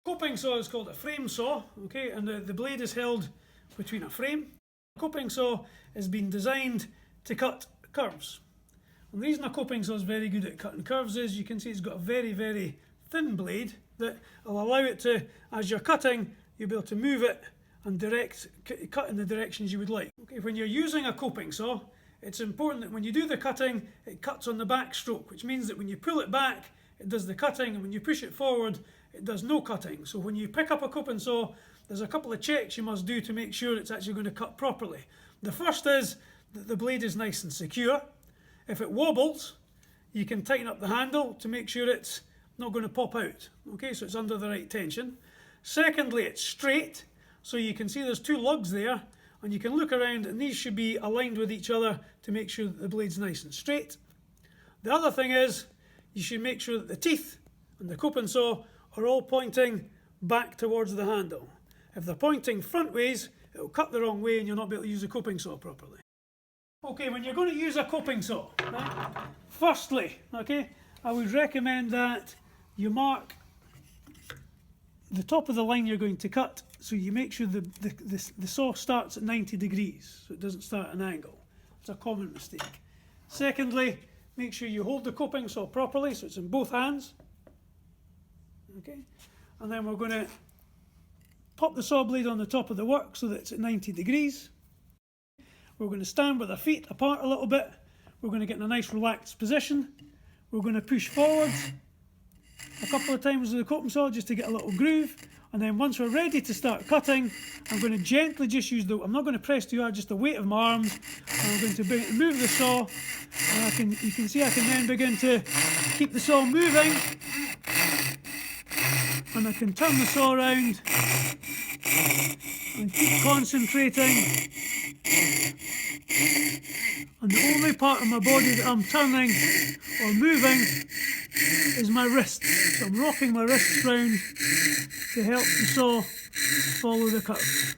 Coping saw is called a frame saw, okay, and the blade is held between a frame. A coping saw has been designed to cut curves. And the reason a coping saw is very good at cutting curves is you can see it's got a very, very thin blade that will allow it to, as you're cutting, you'll be able to move it and cut in the directions you would like. Okay, when you're using a coping saw, it's important that when you do the cutting, it cuts on the back stroke, which means that when you pull it back, it does the cutting, and when you push it forward, it does no cutting. So when you pick up a coping saw, there's a couple of checks you must do to make sure it's actually going to cut properly. The first is that the blade is nice and secure. If it wobbles, you can tighten up the handle to make sure it's not going to pop out. Okay, so it's under the right tension. Secondly, it's straight, so you can see there's two lugs there, and you can look around and these should be aligned with each other to make sure that the blade's nice and straight. The other thing is, you should make sure that the teeth and the coping saw are all pointing back towards the handle. If they're pointing front ways, it'll cut the wrong way and you'll not be able to use the coping saw properly. Okay, when you're going to use a coping saw, right, firstly, okay, I would recommend that you mark the top of the line you're going to cut, so you make sure the saw starts at 90 degrees, so it doesn't start at an angle. It's a common mistake. Secondly, make sure you hold the coping saw properly, so it's in both hands. Okay, and then we're going to pop the saw blade on the top of the work so that it's at 90 degrees. We're going to stand with our feet apart a little bit. We're going to get in a nice relaxed position. We're going to push forward a couple of times with the coping saw just to get a little groove. And then once we're ready to start cutting, I'm going to gently just use I'm not going to press too hard, just the weight of my arms. And I'm going to move the saw. And you can see I can then begin to keep the saw moving. And I can turn the saw around and keep concentrating. And the only part of my body that I'm turning or moving is my wrists. So I'm rocking my wrists round to help the saw follow the curve.